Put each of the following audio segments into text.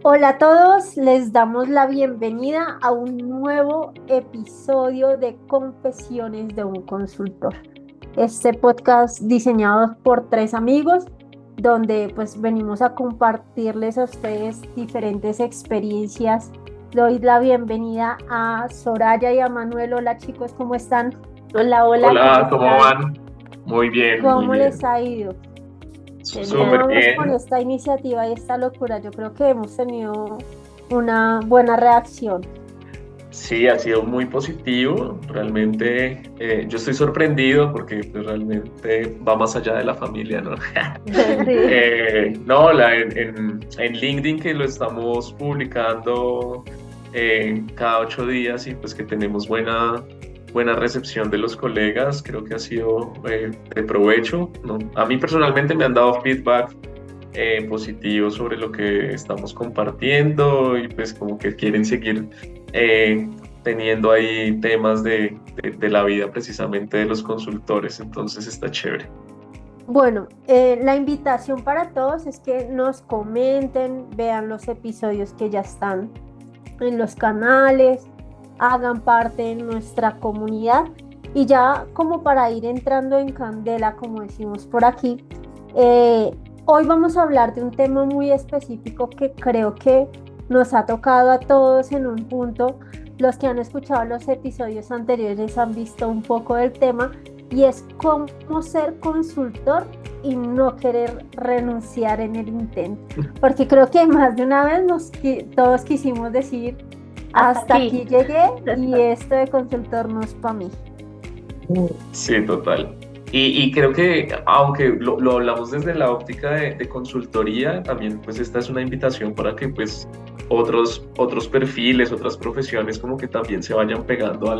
Hola a todos, les damos la bienvenida a un nuevo episodio de Confesiones de un Consultor. Este podcast diseñado por tres amigos, donde pues venimos a compartirles a ustedes diferentes experiencias. Doy la bienvenida a Soraya y a Manuel. Hola chicos, ¿cómo están? Hola, hola, ¿cómo Hola, ¿cómo estás? van? Muy bien, muy ¿Cómo les bien. ha ido? ¿Cómo Súper Genial. vamos con bien. esta iniciativa y esta locura? Yo creo que hemos tenido una buena reacción. Sí, ha sido muy positivo. Realmente yo estoy sorprendido porque pues, realmente va más allá de la familia, ¿no? Sí. No, en LinkedIn que lo estamos publicando cada 8 días y pues que tenemos buena recepción de los colegas, creo que ha sido de provecho, ¿no? A mí personalmente me han dado feedback positivo sobre lo que estamos compartiendo y pues como que quieren seguir eh, teniendo ahí temas de la vida precisamente de los consultores, entonces está chévere. Bueno, la invitación para todos es que nos comenten, vean los episodios que ya están en los canales, hagan parte de nuestra comunidad y ya como para ir entrando en candela, como decimos por aquí, eh, hoy vamos a hablar de un tema muy específico que creo que nos ha tocado a todos en un punto. Los que han escuchado los episodios anteriores han visto un poco del tema y es cómo ser consultor y no querer renunciar en el intento. Porque creo que más de una vez todos quisimos decir, Hasta hasta aquí. aquí llegué y esto de consultor no es para mí. Sí, total. Y creo que aunque lo hablamos desde la óptica de consultoría, también pues esta es una invitación para que pues otros perfiles, otras profesiones como que también se vayan pegando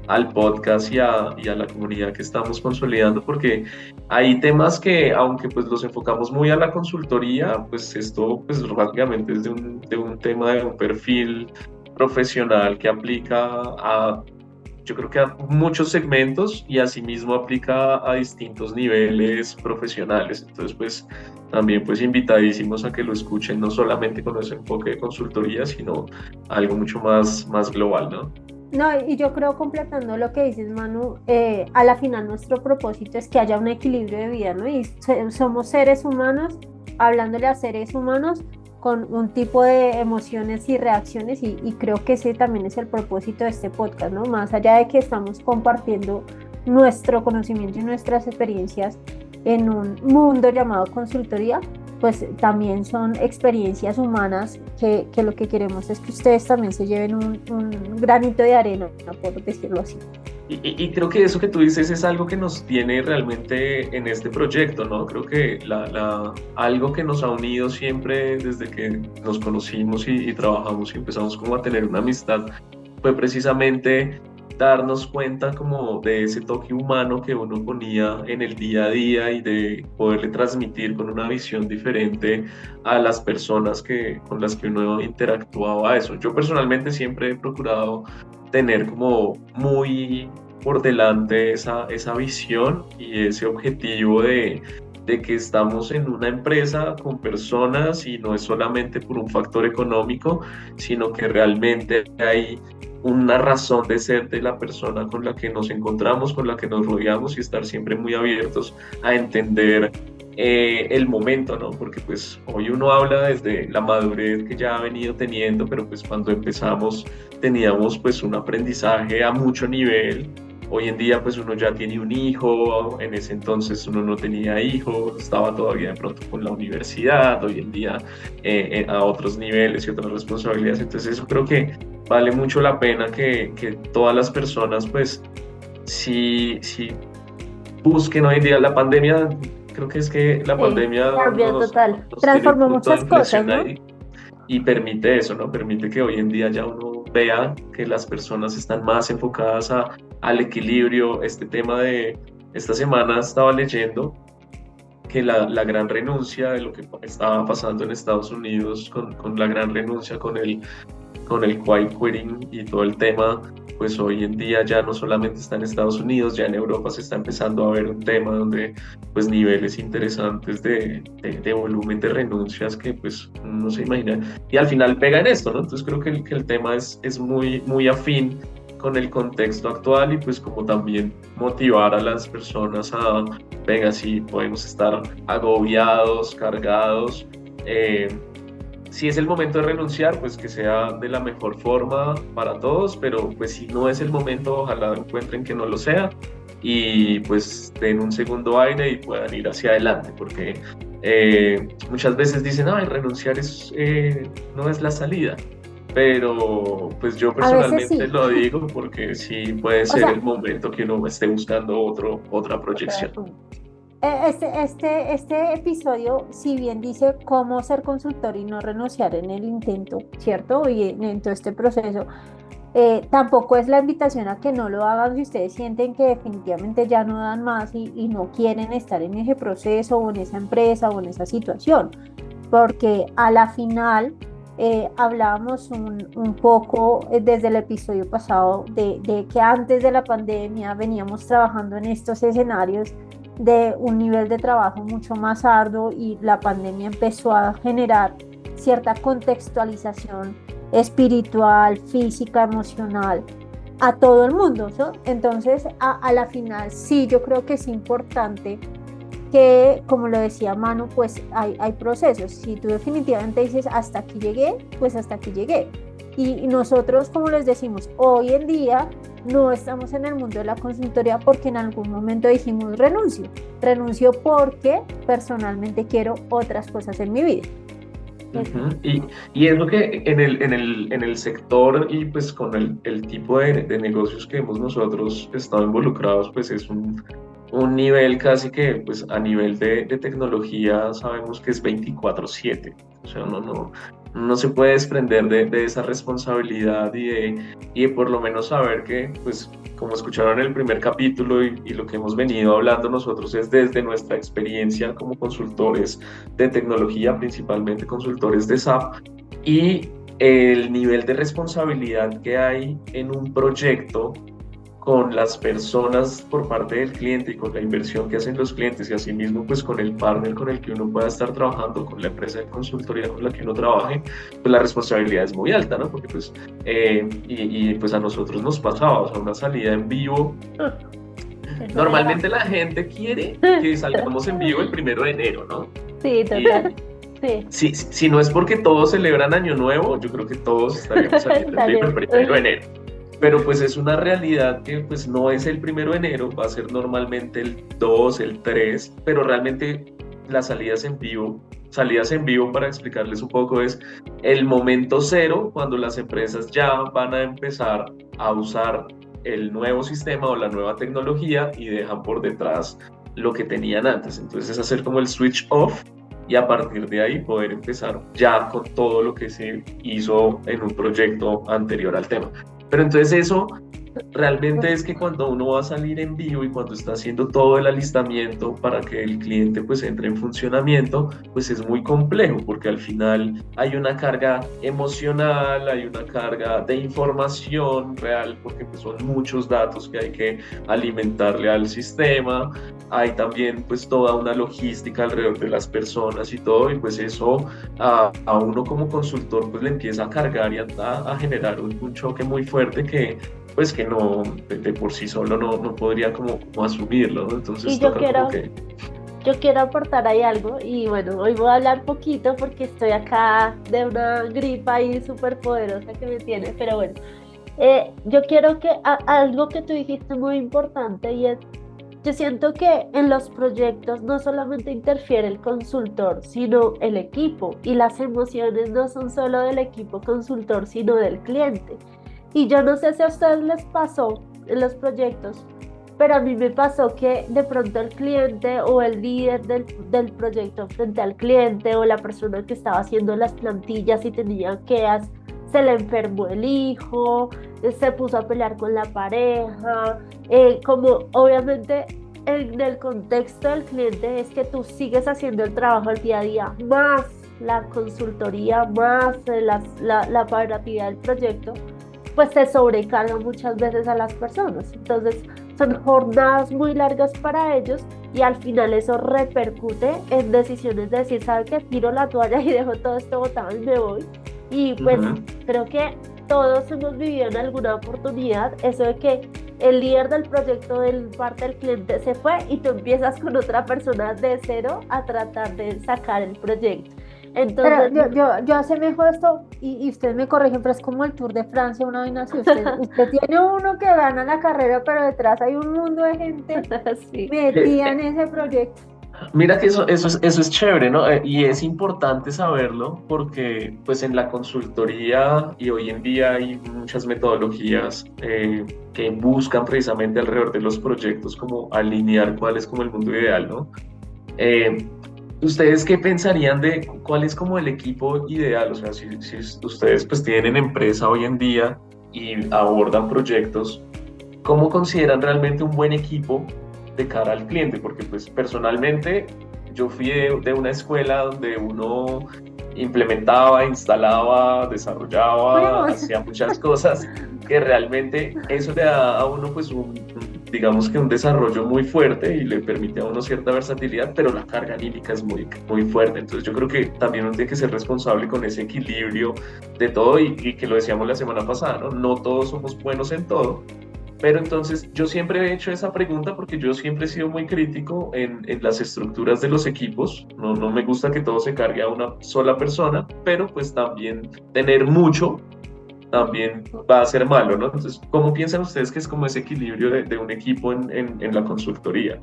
al podcast y a la comunidad que estamos consolidando, porque hay temas que aunque pues los enfocamos muy a la consultoría, pues esto pues básicamente es de un tema de un perfil profesional que aplica a yo creo que a muchos segmentos y asimismo aplica a distintos niveles profesionales. Entonces, pues también pues invitadísimos a que lo escuchen no solamente con ese enfoque de consultoría, sino algo mucho más global, ¿no? No, y yo creo completando lo que dices, Manu, a la final nuestro propósito es que haya un equilibrio de vida, ¿no? Y somos seres humanos, hablándole a seres humanos con un tipo de emociones y reacciones y creo que ese también es el propósito de este podcast, ¿no? Más allá de que estamos compartiendo nuestro conocimiento y nuestras experiencias en un mundo llamado consultoría, pues también son experiencias humanas que lo que queremos es que ustedes también se lleven un granito de arena, por decirlo así. Y creo que eso que tú dices es algo que nos tiene realmente en este proyecto, ¿no? Creo que algo que nos ha unido siempre desde que nos conocimos y trabajamos y empezamos como a tener una amistad fue precisamente darnos cuenta como de ese toque humano que uno ponía en el día a día y de poderle transmitir con una visión diferente a las personas con las que uno interactuaba eso. Yo personalmente siempre he procurado tener como muy por delante esa visión y ese objetivo de que estamos en una empresa con personas y no es solamente por un factor económico, sino que realmente hay una razón de ser de la persona con la que nos encontramos, con la que nos rodeamos y estar siempre muy abiertos a entender el momento, ¿no? Porque pues hoy uno habla desde la madurez que ya ha venido teniendo, pero pues cuando empezamos teníamos pues un aprendizaje a mucho nivel. Hoy en día pues uno ya tiene un hijo, en ese entonces uno no tenía hijos, estaba todavía de pronto con la universidad, hoy en día a otros niveles y otras responsabilidades. Entonces eso creo que vale mucho la pena que todas las personas pues si busquen hoy en día la pandemia, creo que es que la Sí, pandemia cambio total. nos tiene un Transformó punto de muchas cosas, inflexión ¿no? ahí y permite eso, ¿no? Permite que hoy en día ya uno vea que las personas están más enfocadas al equilibrio. Este tema de esta semana estaba leyendo que la gran renuncia de lo que estaba pasando en Estados Unidos con la gran renuncia, con el con el quiet quitting y todo el tema, pues hoy en día ya no solamente está en Estados Unidos, ya en Europa se está empezando a ver un tema donde pues niveles interesantes de volumen de renuncias que pues no se imagina y al final pega en esto, ¿no? Entonces creo que el tema es muy, muy afín con el contexto actual y pues como también motivar a las personas a, venga, sí, podemos estar agobiados, cargados. Si es el momento de renunciar, pues que sea de la mejor forma para todos, pero pues si no es el momento, ojalá encuentren que no lo sea y pues den un segundo aire y puedan ir hacia adelante, porque muchas veces dicen, ay, renunciar no es la salida, pero pues yo A veces personalmente sí. lo digo porque sí puede O ser sea, el momento que uno esté buscando otra proyección. este episodio, si bien dice cómo ser consultor y no renunciar en el intento, ¿cierto? Y en todo este proceso, tampoco es la invitación a que no lo hagan si ustedes sienten que definitivamente ya no dan más y no quieren estar en ese proceso o en esa empresa o en esa situación, porque a la final hablábamos un poco desde el episodio pasado de que antes de la pandemia veníamos trabajando en estos escenarios de un nivel de trabajo mucho más arduo y la pandemia empezó a generar cierta contextualización espiritual, física, emocional a todo el mundo, ¿no? Entonces, a la final, sí, yo creo que es importante que, como lo decía Manu, pues hay procesos. Si tú definitivamente dices, hasta aquí llegué, pues hasta aquí llegué. Y nosotros, como les decimos, hoy en día no estamos en el mundo de la consultoría porque en algún momento dijimos renuncio. Renuncio porque personalmente quiero otras cosas en mi vida. Ujú. Y es lo que en el sector y pues con el tipo de negocios que hemos nosotros estado involucrados, pues es un nivel casi que pues a nivel de tecnología sabemos que es 24/7. O sea, no se puede desprender de esa responsabilidad y de por lo menos saber que pues como escucharon en el primer capítulo y lo que hemos venido hablando nosotros es desde nuestra experiencia como consultores de tecnología, principalmente consultores de SAP, y el nivel de responsabilidad que hay en un proyecto con las personas por parte del cliente y con la inversión que hacen los clientes y asimismo pues con el partner con el que uno pueda estar trabajando, con la empresa de consultoría con la que uno trabaje, pues la responsabilidad es muy alta, ¿no? Porque pues, pues a nosotros nos pasaba, o sea, una salida en vivo. Eso era. Normalmente la gente quiere que salgamos en vivo el 1 de enero, ¿no? Sí, Y, total. Sí, si no es porque todos celebran Año Nuevo, yo creo que todos estaríamos saliendo en vivo el salió. 1 de enero. Pero pues es una realidad que pues no es el 1 de enero, va a ser normalmente el 2, el 3, pero realmente las salidas en vivo para explicarles un poco es el momento cero cuando las empresas ya van a empezar a usar el nuevo sistema o la nueva tecnología y dejan por detrás lo que tenían antes. Entonces es hacer como el switch off y a partir de ahí poder empezar ya con todo lo que se hizo en un proyecto anterior al tema. Pero entonces eso realmente es que cuando uno va a salir en vivo y cuando está haciendo todo el alistamiento para que el cliente pues entre en funcionamiento, pues es muy complejo porque al final hay una carga emocional, hay una carga de información real porque pues son muchos datos que hay que alimentarle al sistema, hay también pues toda una logística alrededor de las personas y todo y pues eso a uno como consultor pues le empieza a cargar y a generar un choque muy fuerte que pues que no, de por sí solo no podría como asumirlo, ¿no? Entonces Y yo toca como quiero, que... yo quiero aportar ahí algo y bueno, hoy voy a hablar poquito porque estoy acá de una gripa ahí súper poderosa que me tiene, pero bueno, yo quiero que algo que tú dijiste muy importante y es, yo siento que en los proyectos no solamente interfiere el consultor, sino el equipo y las emociones no son solo del equipo consultor, sino del cliente. Y yo no sé si a ustedes les pasó en los proyectos, pero a mí me pasó que de pronto el cliente o el líder del proyecto frente al cliente o la persona que estaba haciendo las plantillas y tenía quejas, se le enfermó el hijo, se puso a pelear con la pareja, como obviamente en el contexto del cliente es que tú sigues haciendo el trabajo el día a día más la consultoría más la operatividad del proyecto, pues se sobrecarga muchas veces a las personas. Entonces, son jornadas muy largas para ellos y al final eso repercute en decisiones de decir, ¿sabes qué? Tiro la toalla y dejo todo esto botado y me voy. Y pues Ujú. creo que todos hemos vivido en alguna oportunidad eso de que el líder del proyecto del parte del cliente se fue y tú empiezas con otra persona de cero a tratar de sacar el proyecto. Pero Entonces, yo asemejo esto y ustedes me corrigen, pero es como el Tour de Francia, una vaina así. Usted tiene uno que gana la carrera, pero detrás hay un mundo de gente sí. metida en ese proyecto. Mira que eso es chévere, ¿no? Y es importante saberlo porque pues en la consultoría y hoy en día hay muchas metodologías que buscan precisamente alrededor de los proyectos como alinear cuál es como el mundo ideal, ¿no? Eh, ¿Ustedes qué pensarían de cuál es como el equipo ideal? O sea, si ustedes pues tienen empresa hoy en día y abordan proyectos, ¿cómo consideran realmente un buen equipo de cara al cliente? Porque pues personalmente yo fui de una escuela donde uno implementaba, instalaba, desarrollaba, Fuimos. hacía muchas cosas que realmente eso le da a uno pues digamos que un desarrollo muy fuerte y le permite a uno cierta versatilidad, pero la carga anímica es muy fuerte. Entonces yo creo que también uno tiene que ser responsable con ese equilibrio de todo y que lo decíamos la semana pasada, ¿no? No todos somos buenos en todo, pero entonces yo siempre he hecho esa pregunta porque yo siempre he sido muy crítico en las estructuras de los equipos. No me gusta que todo se cargue a una sola persona, pero pues también tener mucho también va a ser malo, ¿no? Entonces, ¿cómo piensan ustedes que es como ese equilibrio de un equipo en la consultoría?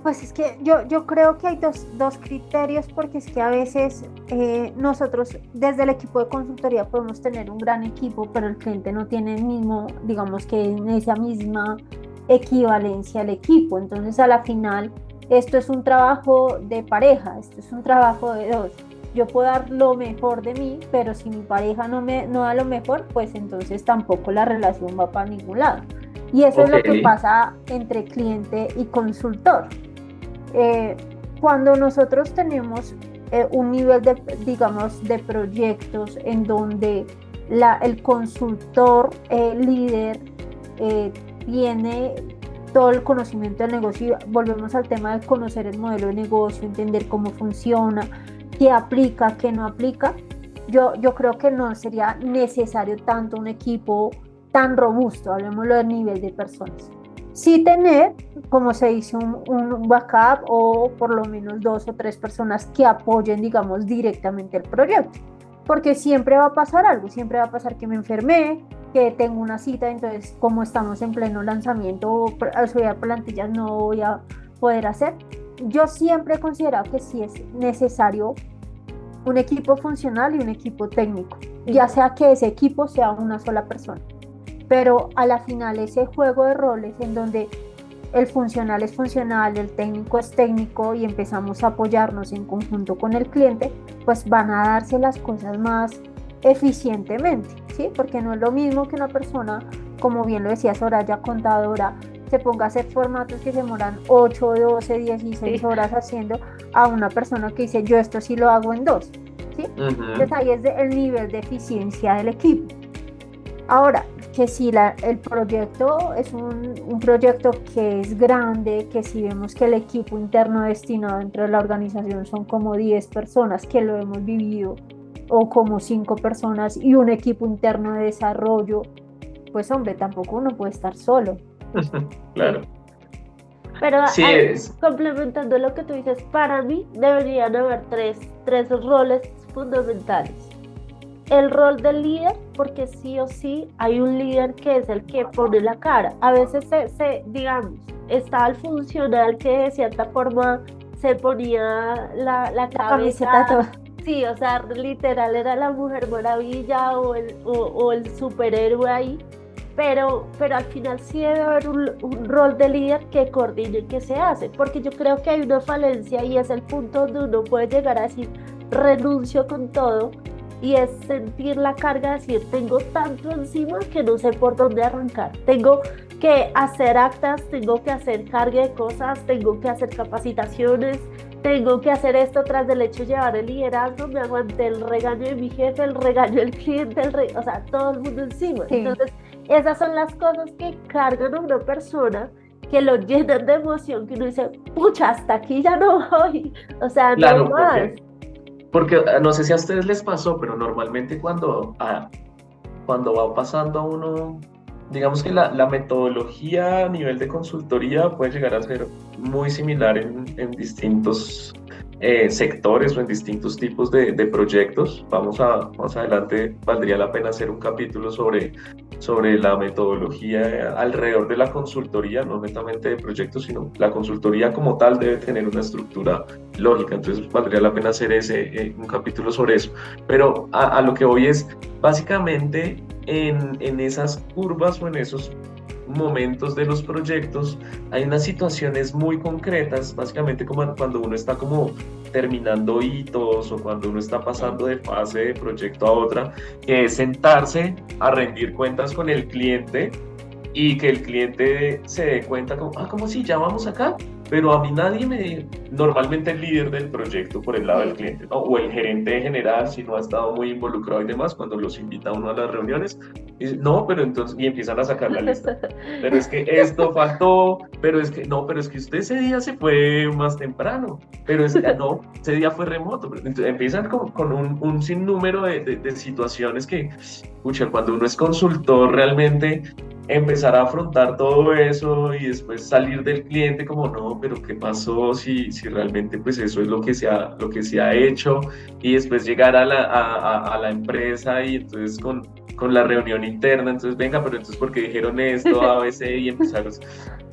Pues es que yo creo que hay dos criterios porque es que a veces nosotros desde el equipo de consultoría podemos tener un gran equipo, pero el cliente no tiene el mismo, digamos que en esa misma equivalencia al equipo. Entonces a la final esto es un trabajo de pareja, esto es un trabajo de dos. Yo puedo dar lo mejor de mí, pero si mi pareja no da lo mejor, pues entonces tampoco la relación va para ningún lado. Y eso es Ok, lo que pasa entre cliente y consultor. eh, Cuando nosotros tenemos un nivel de, digamos, de proyectos en donde el consultor líder eh, tiene todo el conocimiento del negocio, y volvemos al tema de conocer el modelo de negocio, entender cómo funciona, qué aplica, qué no aplica, yo creo que no sería necesario tanto un equipo tan robusto, hablemoslo del nivel de personas. Sí tener, como se dice, un backup o por lo menos dos o tres personas que apoyen, digamos, directamente el proyecto. Porque siempre va a pasar algo, siempre va a pasar que me enfermé, que tengo una cita, entonces como estamos en pleno lanzamiento o subir a plantillas no voy a poder hacer. Yo siempre he considerado que sí es necesario un equipo funcional y un equipo técnico, ya sea que ese equipo sea una sola persona, pero a la final ese juego de roles en donde el funcional es funcional, el técnico es técnico y empezamos a apoyarnos en conjunto con el cliente, pues van a darse las cosas más eficientemente, ¿sí? Porque no es lo mismo que una persona, como bien lo decía Soraya, contadora, se ponga a hacer formatos que se demoran 8, 12, 16 Sí. horas haciendo, a una persona que dice yo esto sí lo hago en 2, ¿sí? Entonces ujú, ahí es el nivel de eficiencia del equipo. Ahora, que si el proyecto es un proyecto que es grande, que si vemos que el equipo interno destinado dentro de la organización son como 10 personas que lo hemos vivido, o como 5 personas y un equipo interno de desarrollo, pues hombre, tampoco uno puede estar solo. claro. Pero Sí, es. complementando lo que tú dices, para mí deberían haber tres roles fundamentales. El rol del líder, porque sí o sí hay un líder que es el que pone la cara. A veces digamos, está el funcional que de cierta forma se ponía la La camiseta de cabeza, todo. sí, o sea, literal era la Mujer Maravilla o el superhéroe ahí, pero al final sí debe haber un rol de líder que coordine qué se hace, porque yo creo que hay una falencia y es el punto donde uno puede llegar a decir renuncio con todo y es sentir la carga de decir tengo tanto encima que no sé por dónde arrancar, tengo que hacer actas, tengo que hacer carga de cosas, tengo que hacer capacitaciones, tengo que hacer esto tras del hecho de llevar el liderazgo, me aguanté el regaño de mi jefe, el regaño del cliente, o sea, todo el mundo encima. Sí. Entonces, esas son las cosas que cargan a una persona, que lo llenan de emoción, que uno dice, pucha, hasta aquí ya no voy, o sea, no Claro, más. porque no sé si a ustedes les pasó, pero normalmente cuando va pasando a uno, digamos que la metodología a nivel de consultoría puede llegar a ser muy similar en distintos sectores o en distintos tipos de proyectos. Más adelante valdría la pena hacer un capítulo sobre la metodología alrededor de la consultoría, no netamente de proyectos, sino la consultoría como tal debe tener una estructura lógica, entonces valdría la pena hacer un capítulo sobre eso. Pero a lo que voy es, básicamente, en esas curvas o en esos momentos de los proyectos hay unas situaciones muy concretas, básicamente como cuando uno está como terminando hitos o cuando uno está pasando de fase de proyecto a otra, que es sentarse a rendir cuentas con el cliente y que el cliente se dé cuenta como, ¿cómo si ya vamos acá? Pero a mí normalmente el líder del proyecto por el lado del cliente, ¿no? O el gerente general, si no ha estado muy involucrado y demás, cuando los invita a uno a las reuniones, dice, no, pero entonces, y empiezan a sacar la lista. Pero es que esto faltó, pero es que no, pero es que usted ese día se fue más temprano, pero es que no, ese día fue remoto. Entonces empiezan con un sinnúmero de situaciones que, escucha, cuando uno es consultor realmente empezar a afrontar todo eso y después salir del cliente como no, pero ¿qué pasó? Si realmente pues eso es lo que se ha hecho, y después llegar a la empresa y entonces con la reunión interna, entonces venga, pero entonces ¿por qué dijeron esto? A, B, C, y empezaron.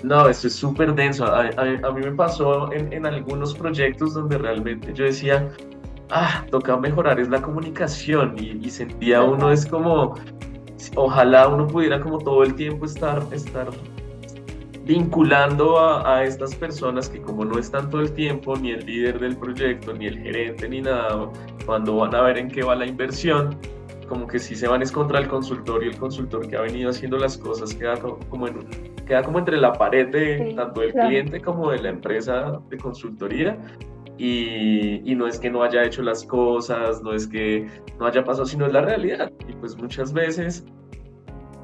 No, esto es súper denso. A mí me pasó en algunos proyectos donde realmente yo decía, toca mejorar es la comunicación, y sentía uno es como ojalá uno pudiera como todo el tiempo estar vinculando a estas personas que como no están todo el tiempo, ni el líder del proyecto, ni el gerente, ni nada, cuando van a ver en qué va la inversión, como que si se van es contra el consultor, y el consultor que ha venido haciendo las cosas queda como entre la pared de tanto del cliente como de la empresa de consultoría. Y no es que no haya hecho las cosas, no es que no haya pasado, sino es la realidad. Y pues muchas veces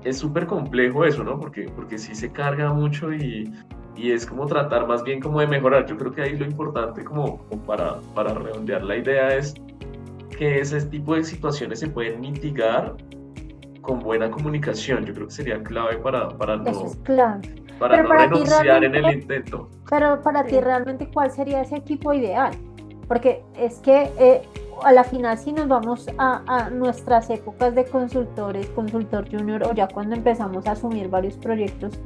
es súper complejo eso, ¿no? Porque sí se carga mucho y es como tratar más bien como de mejorar. Yo creo que ahí lo importante como para redondear la idea es que ese tipo de situaciones se pueden mitigar con buena comunicación. Yo creo que sería clave para no, eso es clave. para no renunciar en el intento. Pero para ti realmente, ¿cuál sería ese equipo ideal? Porque es que a la final, si nos vamos a nuestras épocas de consultor junior, o ya cuando empezamos a asumir varios proyectos,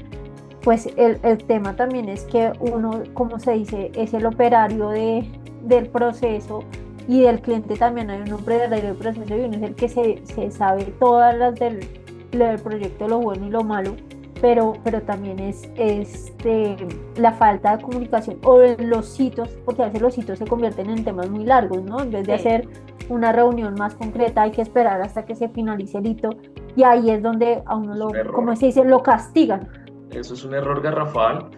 pues el tema también es que uno, como se dice, es el operario del proceso, y del cliente también hay un operario del proceso, y uno es el que se sabe todas las del proyecto, lo bueno y lo malo. Pero también es la falta de comunicación o los hitos, porque a veces los hitos se convierten en temas muy largos, ¿no? En vez de hacer una reunión más concreta, hay que esperar hasta que se finalice el hito, y ahí es donde a uno como se dice, lo castigan. Eso es un error garrafal.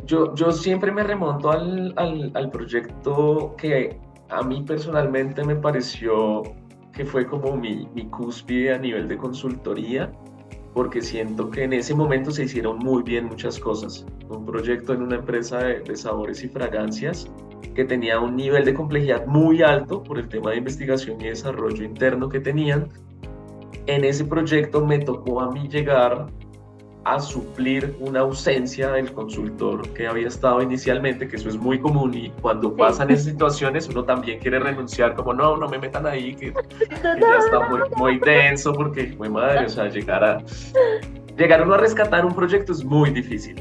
Yo siempre me remonto al proyecto que a mí personalmente me pareció que fue como mi cúspide a nivel de consultoría, porque siento que en ese momento se hicieron muy bien muchas cosas. Un proyecto en una empresa de sabores y fragancias que tenía un nivel de complejidad muy alto por el tema de investigación y desarrollo interno que tenían. En ese proyecto me tocó a mí llegar a suplir una ausencia del consultor que había estado inicialmente, que eso es muy común, y cuando pasan esas situaciones uno también quiere renunciar, como no me metan ahí, que ya está muy denso, porque fue madre, o sea, llegar uno a rescatar un proyecto es muy difícil.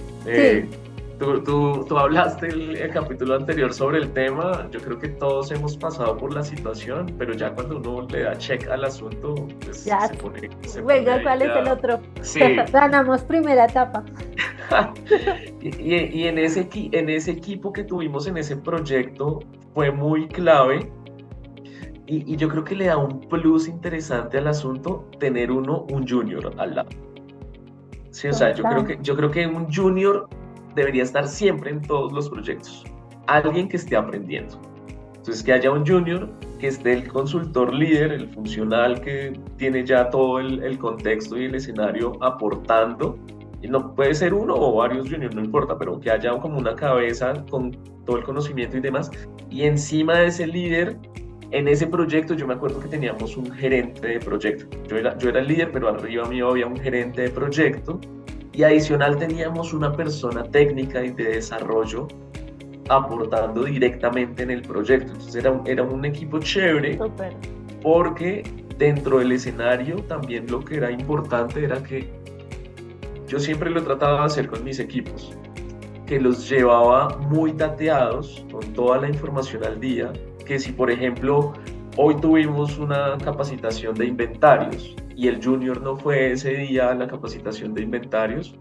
Tú hablaste el capítulo anterior sobre el tema. Yo creo que todos hemos pasado por la situación, pero ya cuando uno le da check al asunto, pues ya se pone venga, ¿cuál es el otro? Sí. Ganamos primera etapa. y en ese equipo que tuvimos en ese proyecto fue muy clave, y yo creo que le da un plus interesante al asunto tener un junior al lado. Sí, o sea, yo creo que un junior debería estar siempre en todos los proyectos. alguien que esté aprendiendo. Entonces, que haya un junior, que esté el consultor líder, el funcional que tiene ya todo el contexto y el escenario aportando. Y no puede ser uno o varios juniors, no importa, pero que haya como una cabeza con todo el conocimiento y demás. Y encima de ese líder, en ese proyecto, yo me acuerdo que teníamos un gerente de proyecto. Yo era el líder, pero arriba mío había un gerente de proyecto. Y adicional teníamos una persona técnica y de desarrollo aportando directamente en el proyecto. Entonces era un equipo chévere. Súper. Porque dentro del escenario también lo que era importante era que yo siempre lo trataba de hacer con mis equipos, que los llevaba muy dateados con toda la información al día, que si por ejemplo hoy tuvimos una capacitación de inventarios y el junior no fue ese día a la capacitación de inventarios,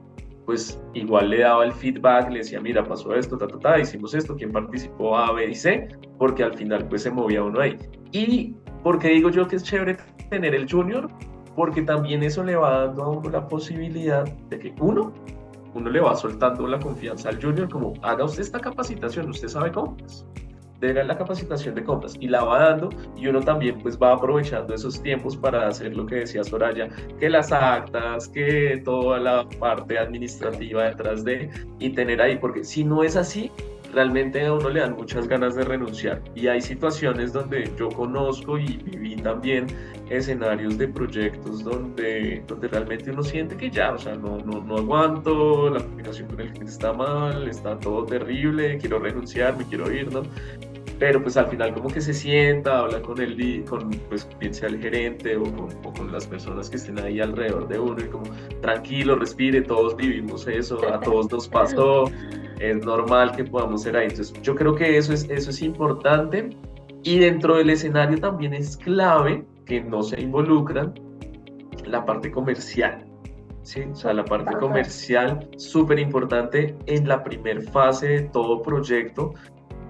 pues igual le daba el feedback, le decía, mira, pasó esto, hicimos esto, quién participó, A, B y C, porque al final pues se movía uno ahí. Y porque digo yo que es chévere tener el junior, porque también eso le va dando a uno la posibilidad de que uno le va soltando la confianza al junior, como haga usted esta capacitación, usted sabe compras, debe la capacitación de compras y la va dando, y uno también pues va aprovechando esos tiempos para hacer lo que decía Soraya, que las actas, que toda la parte administrativa detrás de, y tener ahí, porque si no es así, realmente a uno le dan muchas ganas de renunciar. Y hay situaciones donde yo conozco y viví también escenarios de proyectos donde realmente uno siente que ya, o sea, no aguanto, la comunicación con el cliente está mal, está todo terrible, quiero renunciar, me quiero ir, ¿no? Pero pues al final como que se sienta, habla con pues bien sea el gerente o con las personas que estén ahí alrededor de uno y como tranquilo, respire, todos vivimos eso, a todos nos pasó, es normal que podamos ser ahí. Entonces yo creo que eso es importante, y dentro del escenario también es clave que no se involucran la parte comercial. Sí, o sea, la parte comercial súper importante en la primer fase de todo proyecto.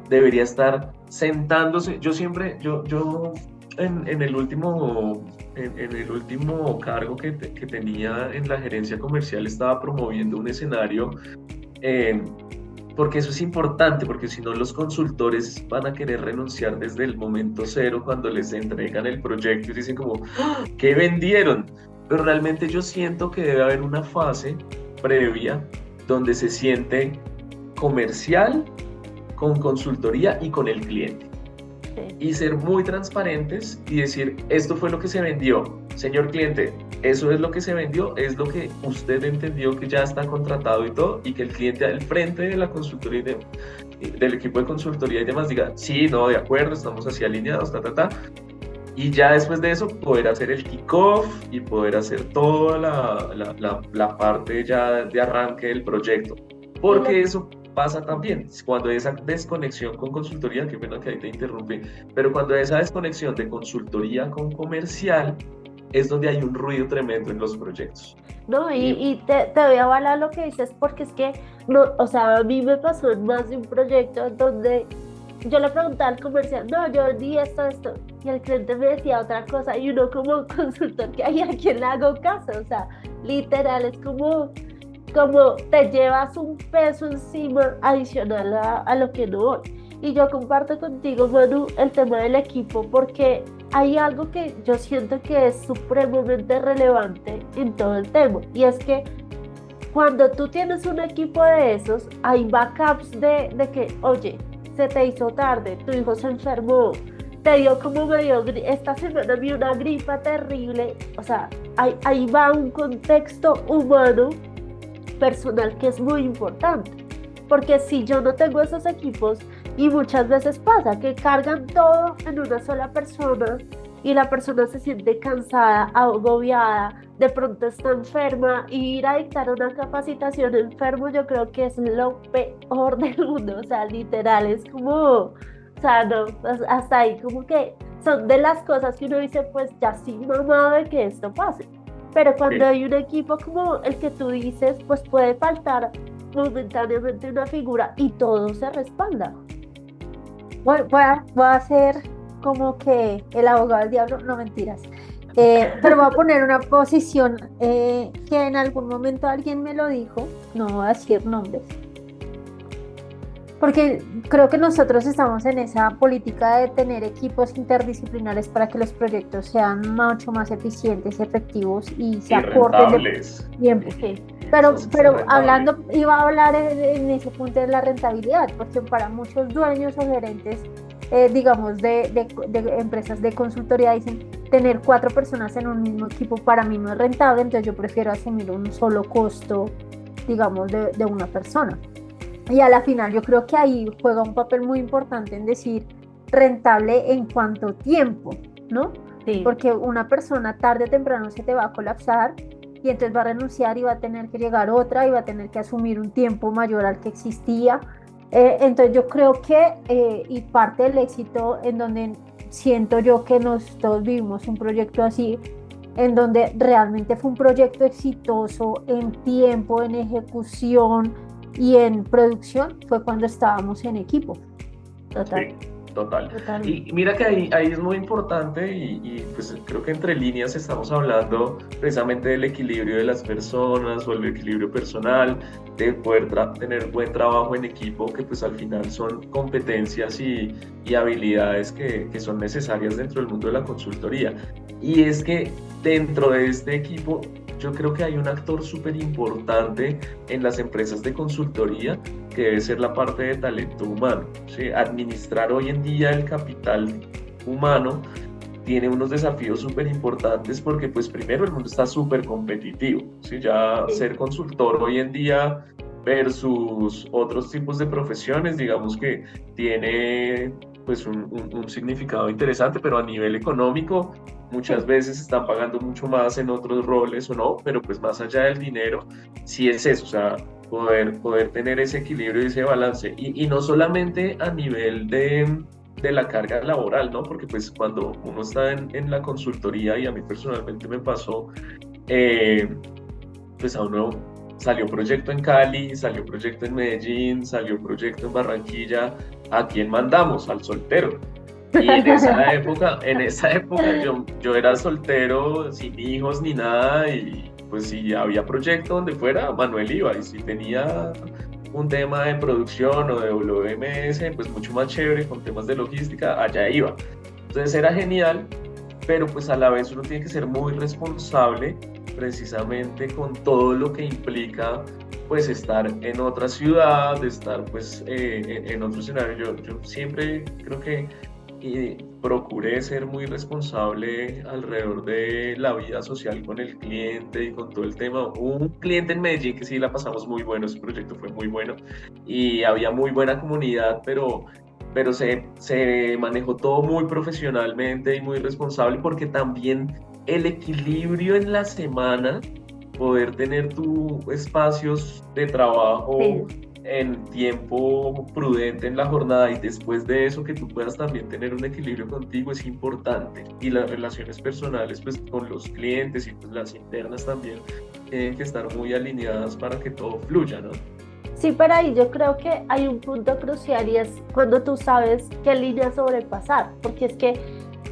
Debería estar sentándose. Yo siempre, yo en el último cargo que tenía en la gerencia comercial estaba promoviendo un escenario, porque eso es importante, porque si no los consultores van a querer renunciar desde el momento cero cuando les entregan el proyecto y dicen como, ¡ah! ¿Qué vendieron? Pero realmente yo siento que debe haber una fase previa donde se siente comercial con consultoría y con el cliente. Sí. Y ser muy transparentes y decir, esto fue lo que se vendió. Señor cliente, eso es lo que se vendió, es lo que usted entendió que ya está contratado y todo, y que el cliente al frente de la consultoría del equipo de consultoría y demás diga, sí, no, de acuerdo, estamos así alineados, y ya después de eso poder hacer el kickoff y poder hacer toda la parte ya de arranque del proyecto. Porque eso pasa también, cuando hay esa desconexión con consultoría, qué pena que ahí te interrumpí, pero cuando hay esa desconexión de consultoría con comercial, es donde hay un ruido tremendo en los proyectos. No, y te voy a avalar lo que dices, porque es que, no, o sea, a mí me pasó en más de un proyecto donde yo le preguntaba al comercial, no, yo di esto, y el cliente me decía otra cosa, y uno como consultor, que hay a quien le hago caso, o sea, literal, es como te llevas un peso encima adicional a lo que no voy. Y yo comparto contigo, Manu, el tema del equipo, porque hay algo que yo siento que es supremamente relevante en todo el tema, y es que cuando tú tienes un equipo de esos, hay backups de que, oye, se te hizo tarde, tu hijo se enfermó, te dio como esta semana vi una gripa terrible, o sea, ahí va un contexto humano personal que es muy importante, porque si yo no tengo esos equipos, y muchas veces pasa que cargan todo en una sola persona y la persona se siente cansada, agobiada, de pronto está enferma, y ir a dictar una capacitación enfermo yo creo que es lo peor del mundo, o sea, literal, es como, o sea, no, hasta ahí como que son de las cosas que uno dice, pues ya sí, mamá, de que esto pase. Pero cuando hay un equipo como el que tú dices, pues puede faltar momentáneamente una figura y todo se respalda. Voy a hacer como que el abogado del diablo, no mentiras. Pero voy a poner una posición que en algún momento alguien me lo dijo, no voy a decir nombres. Porque creo que nosotros estamos en esa política de tener equipos interdisciplinares para que los proyectos sean mucho más eficientes, efectivos y se Y acorten de rentables. tiempo. Sí. Pero, Eso es pero rentable. iba a hablar en ese punto de la rentabilidad, porque para muchos dueños o gerentes, digamos, de empresas de consultoría dicen, tener 4 personas en un mismo equipo para mí no es rentable, entonces yo prefiero asumir un solo costo, digamos, de una persona. Y a la final yo creo que ahí juega un papel muy importante en decir rentable en cuanto tiempo, ¿no? Sí. Porque una persona tarde o temprano se te va a colapsar y entonces va a renunciar y va a tener que llegar otra y va a tener que asumir un tiempo mayor al que existía. Entonces yo creo que, y parte del éxito en donde siento yo que nosotros vivimos un proyecto así, en donde realmente fue un proyecto exitoso en tiempo, en ejecución y en producción, fue cuando estábamos en equipo. Total, Sí, total. total. Y mira que ahí es muy importante pues creo que entre líneas estamos hablando precisamente del equilibrio de las personas o el equilibrio personal, de poder tener buen trabajo en equipo, que pues al final son competencias y habilidades que son necesarias dentro del mundo de la consultoría. Y es que dentro de este equipo yo creo que hay un actor súper importante en las empresas de consultoría que debe ser la parte de talento humano, ¿sí? Administrar hoy en día el capital humano tiene unos desafíos súper importantes porque pues primero el mundo está súper competitivo, ¿sí? Ya Sí. ser consultor hoy en día versus otros tipos de profesiones, digamos que tiene pues un significado interesante, pero a nivel económico muchas Sí. veces están pagando mucho más en otros roles o no, pero pues más allá del dinero, sí es eso, o sea, poder tener ese equilibrio y ese balance. Y no solamente a nivel de la carga laboral, ¿no? Porque pues cuando uno está en la consultoría, y a mí personalmente me pasó, eh, pues a uno salió proyecto en Cali, salió proyecto en Medellín, salió proyecto en Barranquilla, ¿a quién mandamos? Al soltero. Y en esa época yo era soltero, sin hijos ni nada, y pues si había proyecto donde fuera, Manuel iba, y si tenía un tema de producción o de WMS, pues mucho más chévere, con temas de logística, allá iba. Entonces era genial, pero pues a la vez uno tiene que ser muy responsable precisamente con todo lo que implica pues estar en otra ciudad, estar pues en otro escenario. Yo siempre creo que procuré ser muy responsable alrededor de la vida social con el cliente y con todo el tema. Hubo un cliente en Medellín que sí la pasamos muy bueno, ese proyecto fue muy bueno y había muy buena comunidad, pero se manejó todo muy profesionalmente y muy responsable porque también el equilibrio en la semana, poder tener tus espacios de trabajo Sí. en tiempo prudente en la jornada y después de eso que tú puedas también tener un equilibrio contigo es importante. Y las relaciones personales pues con los clientes y pues las internas también tienen que estar muy alineadas para que todo fluya, ¿no? Sí, pero ahí yo creo que hay un punto crucial y es cuando tú sabes qué línea sobrepasar, porque es que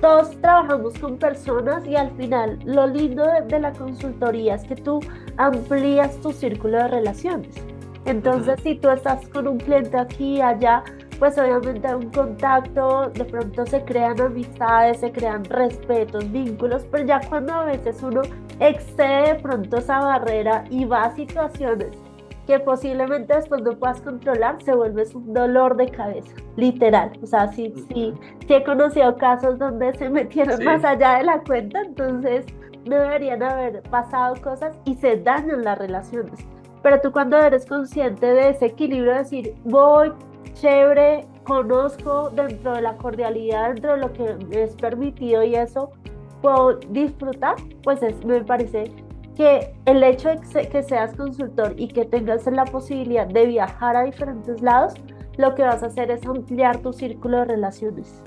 todos trabajamos con personas y al final lo lindo de la consultoría es que tú amplías tu círculo de relaciones. Ujú. Entonces, si tú estás con un cliente aquí y allá, pues obviamente hay un contacto, de pronto se crean amistades, se crean respetos, vínculos, pero ya cuando a veces uno excede de pronto esa barrera y va a situaciones que posiblemente después no puedas controlar, se vuelve un dolor de cabeza, literal. O sea, Ujú. sí he conocido casos donde se metieron más Sí, allá de la cuenta, entonces no deberían haber pasado cosas y se dañan las relaciones. Pero tú cuando eres consciente de ese equilibrio, decir, voy, chévere, conozco dentro de la cordialidad, dentro de lo que me es permitido y eso, puedo disfrutar, pues me parece que el hecho de que seas consultor y que tengas la posibilidad de viajar a diferentes lados, lo que vas a hacer es ampliar tu círculo de relaciones.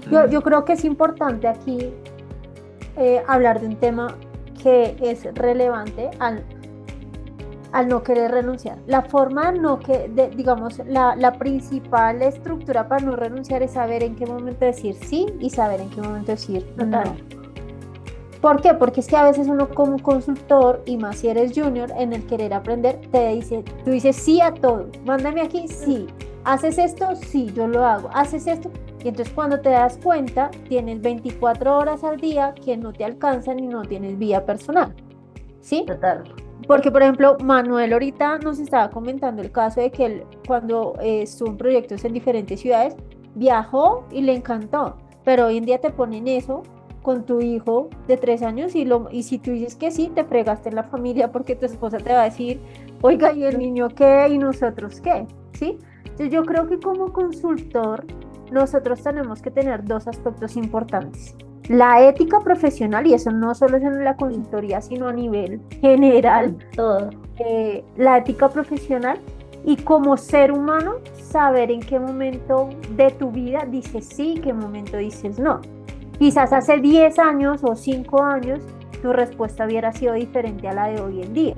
ujú. Yo creo que es importante aquí hablar de un tema que es relevante al no querer renunciar. La forma no que, digamos, la principal estructura para no renunciar es saber en qué momento decir sí y saber en qué momento decir Total. no. ¿Por qué? Porque es que a veces uno como consultor, y más si eres junior, en el querer aprender, tú dices sí a todo. Mándame aquí, sí. ¿Haces esto? Sí, yo lo hago. ¿Haces esto? Y entonces cuando te das cuenta, tienes 24 horas al día que no te alcanzan y no tienes vida personal, ¿sí? Total. Porque, por ejemplo, Manuel ahorita nos estaba comentando el caso de que él, cuando estuvo en proyectos en diferentes ciudades, viajó y le encantó, pero hoy en día te ponen eso con tu hijo de 3 años y si tú dices que sí, te fregaste en la familia porque tu esposa te va a decir, oiga, ¿y el niño qué? ¿Y nosotros qué? ¿Sí? Entonces yo creo que como consultor nosotros tenemos que tener dos aspectos importantes. La ética profesional, y eso no solo es en la consultoría, sino a nivel general, Todo. la ética profesional y como ser humano, saber en qué momento de tu vida dices sí, qué momento dices no. Quizás hace 10 años o 5 años tu respuesta hubiera sido diferente a la de hoy en día,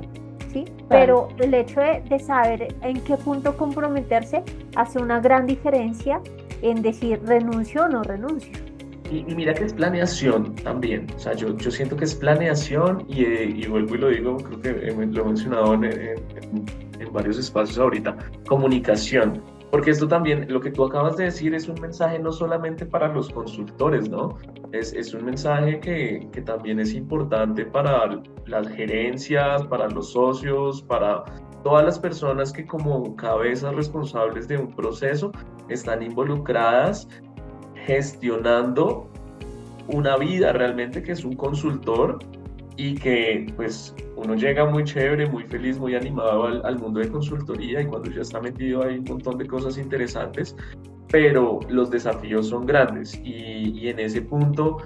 ¿sí? Pero el hecho de saber en qué punto comprometerse hace una gran diferencia en decir renuncio o no renuncio. Y mira que es planeación también, o sea, yo siento que es planeación y vuelvo y lo digo, creo que lo he mencionado en varios espacios ahorita, comunicación, porque esto también, lo que tú acabas de decir es un mensaje no solamente para los consultores, ¿no? Es un mensaje que también es importante para las gerencias, para los socios, para todas las personas que como cabezas responsables de un proceso están involucradas gestionando una vida realmente que es un consultor y que pues uno llega muy chévere, muy feliz, muy animado al mundo de consultoría y cuando ya está metido hay un montón de cosas interesantes, pero los desafíos son grandes y en ese punto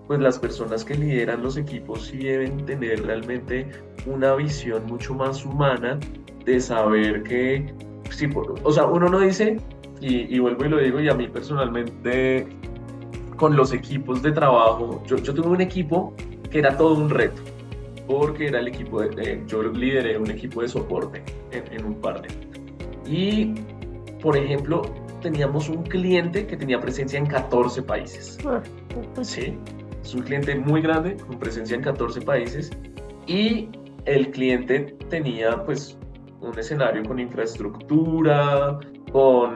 pues las personas que lideran los equipos sí deben tener realmente una visión mucho más humana de saber que, sí, o sea, uno no dice y vuelvo y lo digo, y a mí personalmente, con los equipos de trabajo, yo tuve un equipo que era todo un reto, porque era el equipo yo lideré un equipo de soporte en un partner. Y, por ejemplo, teníamos un cliente que tenía presencia en 14 países. Sí, es un cliente muy grande, con presencia en 14 países, y el cliente tenía, pues, un escenario con infraestructura, con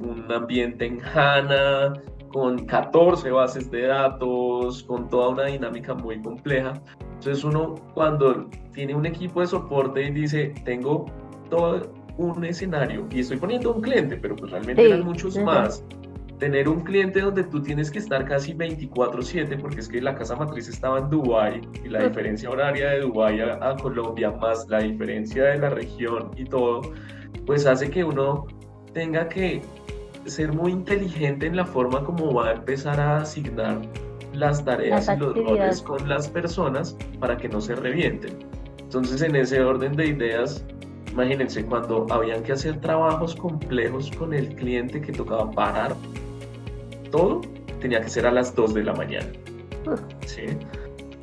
un ambiente en HANA, con 14 bases de datos, con toda una dinámica muy compleja. Entonces uno cuando tiene un equipo de soporte y dice, tengo todo un escenario y estoy poniendo un cliente, pero pues realmente eran muchos más. Tener un cliente donde tú tienes que estar casi 24/7, porque es que la casa matriz estaba en Dubái y la diferencia horaria de Dubái a Colombia, más la diferencia de la región y todo, pues hace que uno tenga que ser muy inteligente en la forma como va a empezar a asignar las tareas y los roles con las personas para que no se revienten. Entonces, en ese orden de ideas, imagínense, cuando habían que hacer trabajos complejos con el cliente que tocaba parar todo, tenía que ser a las 2 de la mañana. ¿Sí?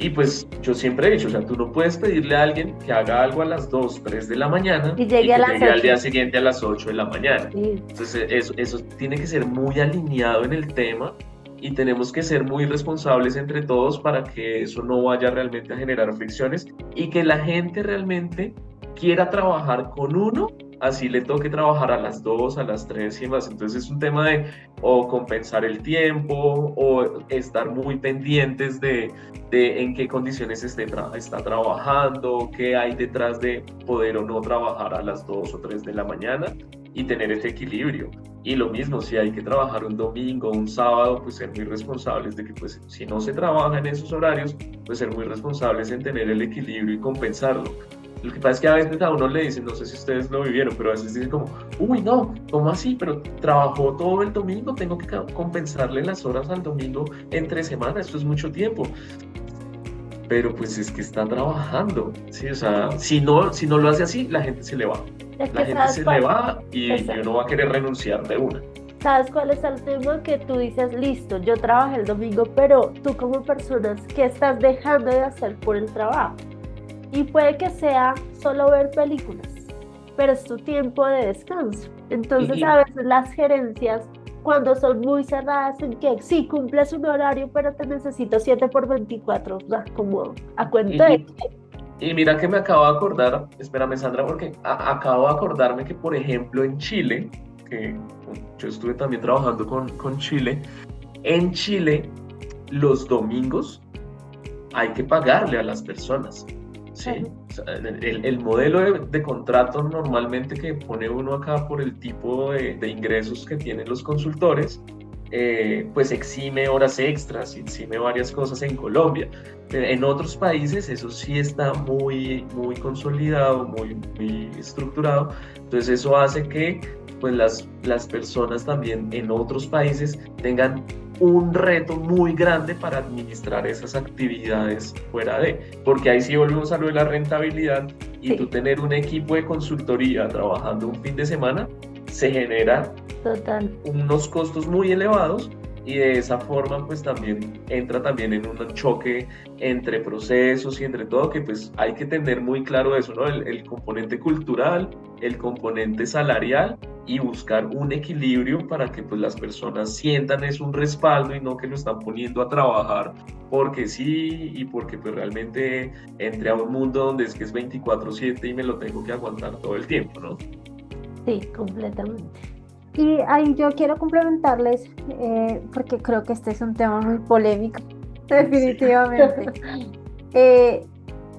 Y pues yo siempre he dicho, o sea, tú no puedes pedirle a alguien que haga algo a las 2, 3 de la mañana y que llegue al día siguiente a las 8 de la mañana. Sí. Entonces eso tiene que ser muy alineado en el tema y tenemos que ser muy responsables entre todos para que eso no vaya realmente a generar fricciones y que la gente realmente quiera trabajar con uno, así le toque trabajar a las 2, a las 3 y más. Entonces es un tema de o compensar el tiempo o estar muy pendientes de en qué condiciones está trabajando, qué hay detrás de poder o no trabajar a las 2 o 3 de la mañana y tener ese equilibrio. Y lo mismo, si hay que trabajar un domingo, un sábado, pues ser muy responsables de que pues si no se trabaja en esos horarios, pues ser muy responsables en tener el equilibrio y compensarlo. Lo que pasa es que a veces a uno le dicen, no sé si ustedes lo vivieron, pero a veces dicen como, uy, no, ¿cómo así? Pero trabajó todo el domingo, tengo que compensarle las horas al domingo entre semana, esto es mucho tiempo. Pero pues es que está trabajando, ¿sí? O sea, si no lo hace así, la gente se le va. La gente se le va y uno va a querer renunciar de una. ¿Sabes cuál es el tema? Que tú dices, listo, yo trabajé el domingo, pero tú como persona, ¿qué estás dejando de hacer por el trabajo? Y puede que sea solo ver películas, pero es tu tiempo de descanso. Entonces a veces las gerencias, cuando son muy cerradas en que sí, cumples un horario, pero te necesito 7/24, como a cuento de... Y mira que me acabo de acordar, espérame Sandra, porque acabo de acordarme que por ejemplo en Chile que yo estuve también trabajando con Chile. En Chile, los domingos hay que pagarle a las personas, ¿sí? Claro. O sea, el modelo de contrato normalmente que pone uno acá por el tipo de ingresos que tienen los consultores, pues exime horas extras, exime varias cosas en Colombia. En otros países eso sí está muy, muy consolidado, muy, muy estructurado. Entonces eso hace que pues las personas también en otros países tengan un reto muy grande para administrar esas actividades fuera de, porque ahí sí volvemos a lo de la rentabilidad y tú Sí, tener un equipo de consultoría trabajando un fin de semana, se genera total. unos costos muy elevados y de esa forma pues también entra también en un choque entre procesos y entre todo que pues hay que tener muy claro eso, ¿no? El componente cultural, el componente salarial y buscar un equilibrio para que pues las personas sientan es un respaldo y no que lo están poniendo a trabajar porque sí y porque pues realmente entre a un mundo donde es que es 24/7 y me lo tengo que aguantar todo el tiempo, ¿no? Sí, completamente. Y ahí yo quiero complementarles, porque creo que este es un tema muy polémico, Sí. definitivamente. Eh,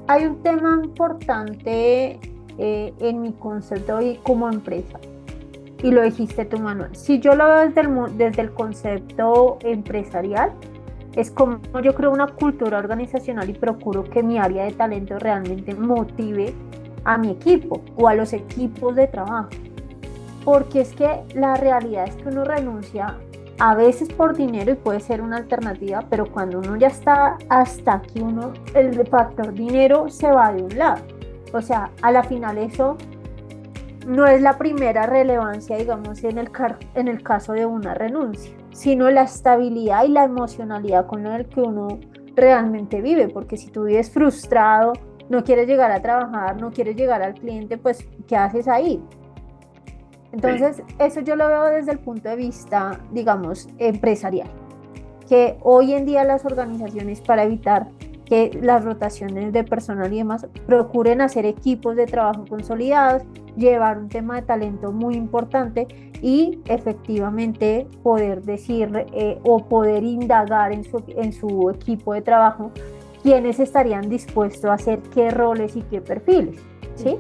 Hay un tema importante en mi concepto y como empresa, y lo dijiste tú, Manuel. Si yo lo veo desde el concepto empresarial, es como yo creo una cultura organizacional y procuro que mi área de talento realmente motive a mi equipo o a los equipos de trabajo. Porque es que la realidad es que uno renuncia a veces por dinero y puede ser una alternativa, pero cuando uno ya está hasta aquí, el factor dinero se va de un lado. O sea, a la final eso no es la primera relevancia, digamos, en el caso de una renuncia, sino la estabilidad y la emocionalidad con la que uno realmente vive, porque si tú vives frustrado, no quieres llegar a trabajar, no quieres llegar al cliente, pues, ¿qué haces ahí? Sí. Entonces, eso yo lo veo desde el punto de vista, digamos, empresarial, que hoy en día las organizaciones para evitar que las rotaciones de personal y demás procuren hacer equipos de trabajo consolidados, llevar un tema de talento muy importante y efectivamente poder decir o poder indagar en su equipo de trabajo quiénes estarían dispuestos a hacer qué roles y qué perfiles, ¿sí?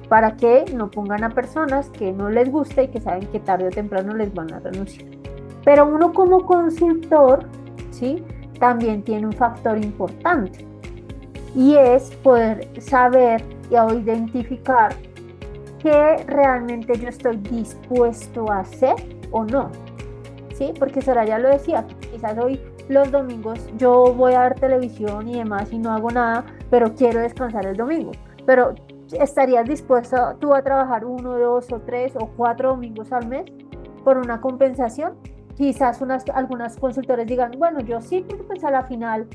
Para que no pongan a personas que no les gusta y que saben que tarde o temprano les van a renunciar. Pero uno como consultor, ¿sí? También tiene un factor importante y es poder saber o identificar qué realmente yo estoy dispuesto a hacer o no, ¿sí? Porque Soraya lo decía, quizás hoy los domingos yo voy a ver televisión y demás y no hago nada, pero quiero descansar el domingo. Pero ¿estarías dispuesto tú a trabajar 1, 2, 3 o 4 domingos al mes por una compensación? Quizás algunas consultores digan, bueno, yo sí, porque pues a la final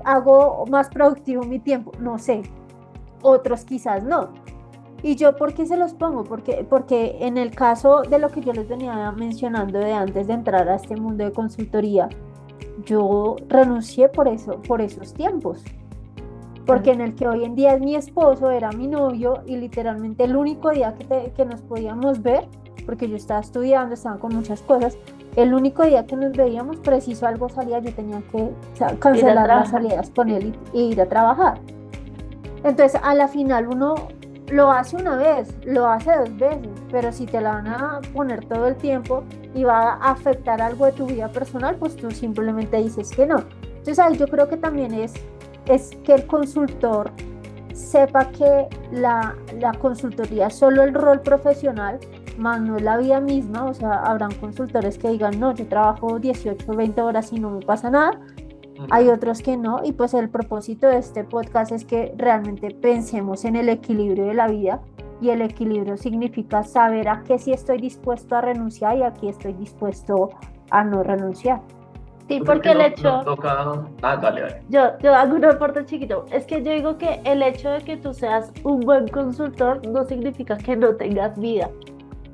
hago más productivo mi tiempo, no sé, otros quizás no. ¿Y yo por qué se los pongo? Porque en el caso de lo que yo les venía mencionando de antes de entrar a este mundo de consultoría, yo renuncié por eso, por esos tiempos. Porque en el que hoy en día es mi esposo, era mi novio y literalmente el único día que nos podíamos ver, porque yo estaba estudiando, estaba con muchas cosas, el único día que nos veíamos, preciso algo salía, yo tenía que Ir a cancelar las trabajar. salidas con él y ir a trabajar. Entonces, a la final uno lo hace una vez, lo hace 2 veces, pero si te la van a poner todo el tiempo y va a afectar algo de tu vida personal, pues tú simplemente dices que no. Entonces, ahí yo creo que también es que el consultor sepa que la consultoría es solo el rol profesional, más no es la vida misma. O sea, habrán consultores que digan, no, yo trabajo 18 o 20 horas y no me pasa nada. Hay Ujú. otros que no, y pues el propósito de este podcast es que realmente pensemos en el equilibrio de la vida, y el equilibrio significa saber a qué sí estoy dispuesto a renunciar y a qué estoy dispuesto a no renunciar. Sí, Yo creo porque que el no hecho, toca. Ah, dale, dale. yo hago un aporte chiquito, es que yo digo que el hecho de que tú seas un buen consultor no significa que no tengas vida.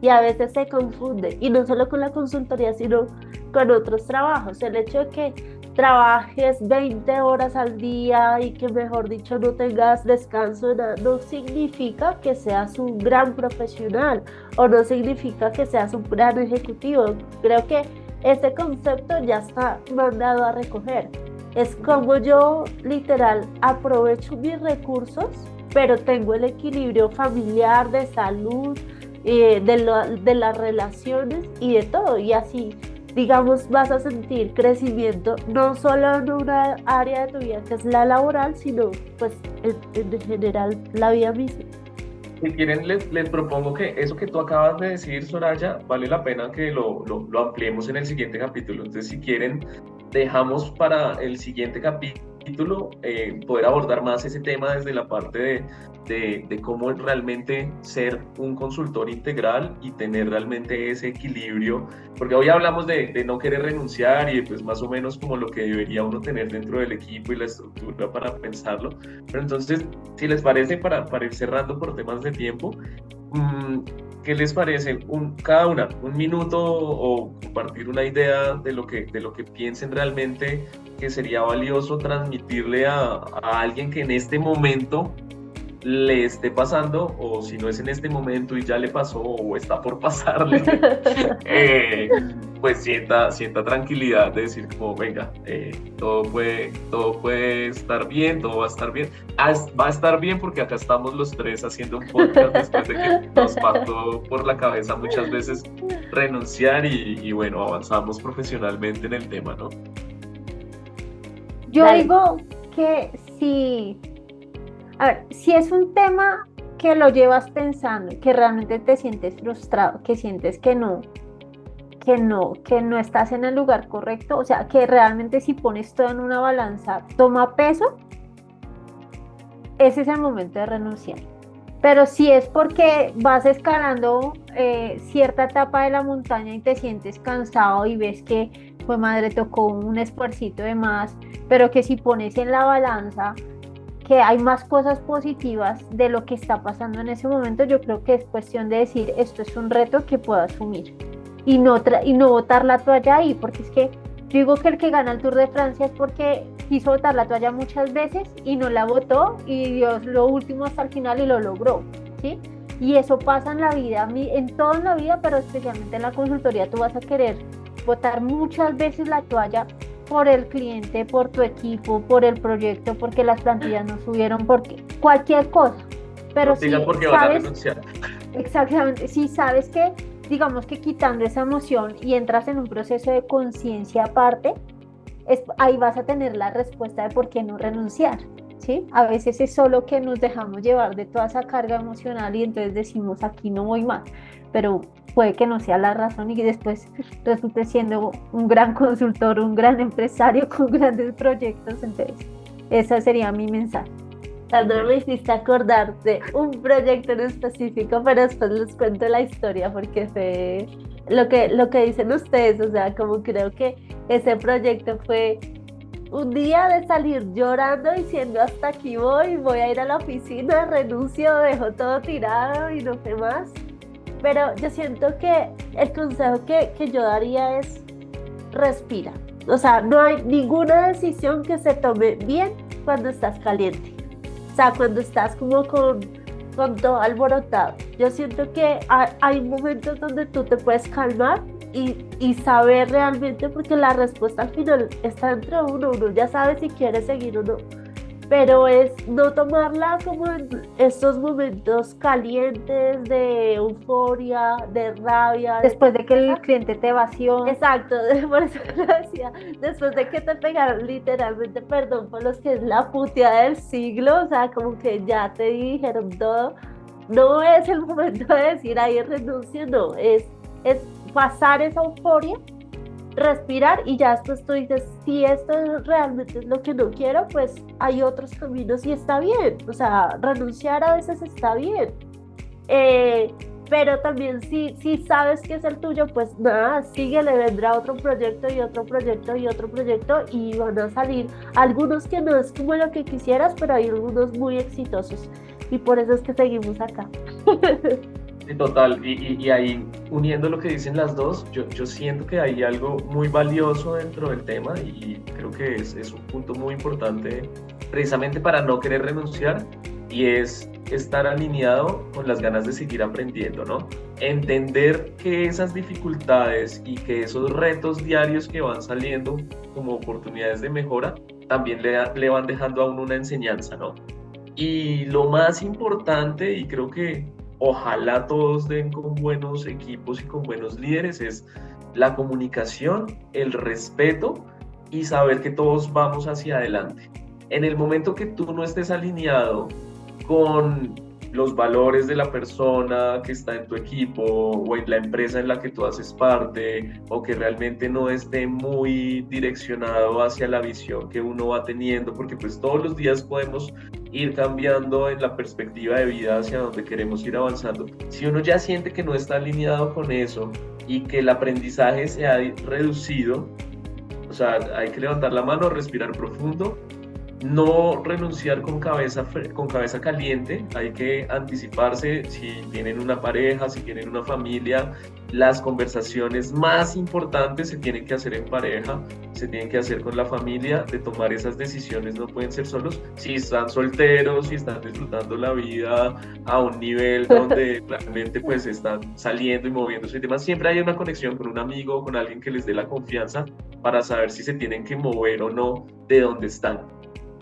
Y a veces se confunde, y no solo con la consultoría, sino con otros trabajos. El hecho de que trabajes 20 horas al día y que, mejor dicho, no tengas descanso, no significa que seas un gran profesional o no significa que seas un gran ejecutivo. Creo que ese concepto ya está mandado a recoger. Es como yo literal aprovecho mis recursos, pero tengo el equilibrio familiar, de salud, de las relaciones y de todo. Y así, digamos, vas a sentir crecimiento no solo en una área de tu vida que es la laboral, sino pues en general la vida misma. Si quieren, les propongo que eso que tú acabas de decir, Soraya, vale la pena que lo ampliemos en el siguiente capítulo. Entonces, si quieren, dejamos para el siguiente capítulo poder abordar más ese tema desde la parte de cómo realmente ser un consultor integral y tener realmente ese equilibrio, porque hoy hablamos de no querer renunciar y pues más o menos como lo que debería uno tener dentro del equipo y la estructura para pensarlo, pero entonces, si les parece, para ir cerrando por temas de tiempo, ¿qué les parece? Cada una, un minuto o compartir una idea de lo que piensen realmente que sería valioso transmitirle a alguien que en este momento le esté pasando, o si no es en este momento y ya le pasó o está por pasarle, pues sienta tranquilidad de decir como, venga, todo puede estar bien, todo va a estar bien. Va a estar bien porque acá estamos los tres haciendo un podcast después de que nos pasó por la cabeza muchas veces renunciar y bueno, avanzamos profesionalmente en el tema, ¿no? Yo Dale. digo que a ver, si es un tema que lo llevas pensando, que realmente te sientes frustrado, que sientes que no estás en el lugar correcto, o sea, que realmente si pones todo en una balanza toma peso, ese es el momento de renunciar. Pero si es porque vas escalando cierta etapa de la montaña y te sientes cansado y ves que, pues madre, tocó un esfuercito de más, pero que si pones en la balanza que hay más cosas positivas de lo que está pasando en ese momento, yo creo que es cuestión de decir, esto es un reto que puedo asumir y no botar la toalla ahí, porque es que yo digo que el que gana el Tour de Francia es porque quiso botar la toalla muchas veces y no la botó y dio lo último hasta el final y lo logró, ¿sí? Y eso pasa en la vida, en toda la vida, pero especialmente en la consultoría, tú vas a querer botar muchas veces la toalla por el cliente, por tu equipo, por el proyecto, porque las plantillas no subieron, porque cualquier cosa. Pero No si digan porque van a sabes, renunciar. exactamente, si sabes que, digamos que quitando esa emoción y entras en un proceso de conciencia aparte, ahí vas a tener la respuesta de por qué no renunciar, ¿sí? A veces es solo que nos dejamos llevar de toda esa carga emocional y entonces decimos aquí no voy más, pero puede que no sea la razón y que después resulte siendo un gran consultor, un gran empresario con grandes proyectos. Entonces, ese sería mi mensaje. Sandra, me hiciste acordar de un proyecto en específico, pero después les cuento la historia porque fue lo que dicen ustedes, o sea, como creo que ese proyecto fue un día de salir llorando diciendo hasta aquí voy a ir a la oficina, renuncio, dejo todo tirado y no sé más. Pero yo siento que el consejo que yo daría es respira. O sea, no hay ninguna decisión que se tome bien cuando estás caliente. O sea, cuando estás como con todo alborotado. Yo siento que hay momentos donde tú te puedes calmar y saber realmente, porque la respuesta al final está entre uno ya sabe si quiere seguir o no. Pero es no tomarla como en estos momentos calientes de euforia, de rabia. Después de que el cliente te vació. Exacto, por eso lo decía, después de que te pegaron literalmente, perdón por los que es la puteada del siglo, o sea, como que ya te dijeron todo, no es el momento de decir ahí renuncio, no, es pasar esa euforia, respirar y ya después tú dices, si esto realmente es lo que no quiero, pues hay otros caminos y está bien, o sea, renunciar a veces está bien. Pero también si sabes que es el tuyo, pues nada, síguele, vendrá otro proyecto y otro proyecto y otro proyecto y van a salir algunos que no es como lo que quisieras, pero hay algunos muy exitosos y por eso es que seguimos acá. Sí, total, y ahí uniendo lo que dicen las dos, yo siento que hay algo muy valioso dentro del tema y creo que es un punto muy importante precisamente para no querer renunciar y es estar alineado con las ganas de seguir aprendiendo, ¿no? Entender que esas dificultades y que esos retos diarios que van saliendo como oportunidades de mejora también le van dejando a uno una enseñanza, ¿no? Y lo más importante, y creo que ojalá todos den con buenos equipos y con buenos líderes, es la comunicación, el respeto y saber que todos vamos hacia adelante. En el momento que tú no estés alineado con los valores de la persona que está en tu equipo o en la empresa en la que tú haces parte o que realmente no esté muy direccionado hacia la visión que uno va teniendo, porque pues todos los días podemos ir cambiando en la perspectiva de vida hacia donde queremos ir avanzando. Si uno ya siente que no está alineado con eso y que el aprendizaje se ha reducido, o sea, hay que levantar la mano, respirar profundo, no renunciar con cabeza caliente, hay que anticiparse si tienen una pareja, si tienen una familia, las conversaciones más importantes se tienen que hacer en pareja, se tienen que hacer con la familia, de tomar esas decisiones no pueden ser solos, si están solteros, si están disfrutando la vida a un nivel donde realmente pues están saliendo y moviéndose y demás, siempre hay una conexión con un amigo, con alguien que les dé la confianza para saber si se tienen que mover o no de donde están.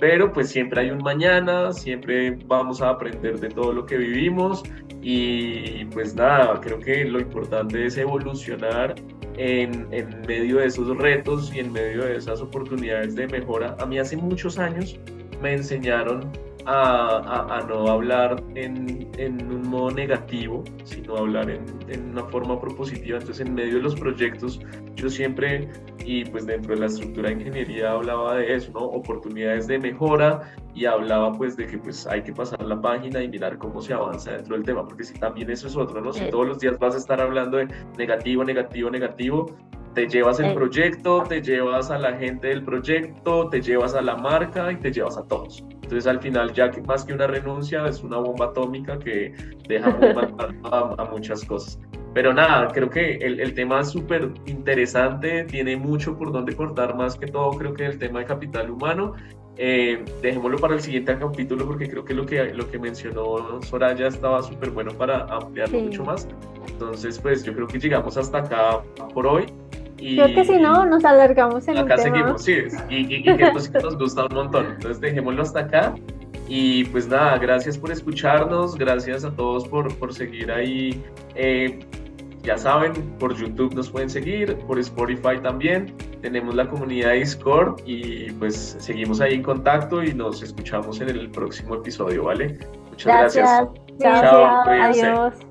Pero pues siempre hay un mañana, siempre vamos a aprender de todo lo que vivimos y pues nada, creo que lo importante es evolucionar en medio de esos retos y en medio de esas oportunidades de mejora. A mí hace muchos años me enseñaron a no hablar en un modo negativo, sino hablar en una forma propositiva. Entonces, en medio de los proyectos, yo siempre, y pues dentro de la estructura de ingeniería hablaba de eso, ¿no? Oportunidades de mejora y hablaba pues de que pues hay que pasar la página y mirar cómo se avanza dentro del tema, porque si también eso es otro, ¿no? Si todos los días vas a estar hablando de negativo, negativo, negativo, te llevas el proyecto, te llevas a la gente del proyecto, te llevas a la marca y te llevas a todos. Entonces al final ya que más que una renuncia es una bomba atómica que deja muy mal a muchas cosas. Pero nada, creo que el tema es súper interesante, tiene mucho por donde cortar, más que todo creo que el tema de capital humano. Dejémoslo para el siguiente capítulo porque creo que lo que mencionó Soraya estaba súper bueno para ampliarlo mucho más. Entonces pues yo creo que llegamos hasta acá por hoy. Y creo que si no, nos alargamos en acá un seguimos, tema. sí, y que esto sí que nos gusta un montón. Entonces dejémoslo hasta acá. Y pues nada, gracias por escucharnos, gracias a todos por seguir ahí. Ya saben, por YouTube nos pueden seguir, por Spotify también. Tenemos la comunidad de Discord y pues seguimos ahí en contacto y nos escuchamos en el próximo episodio, ¿vale? Muchas gracias. Chao, Chao, cuídense. Adiós.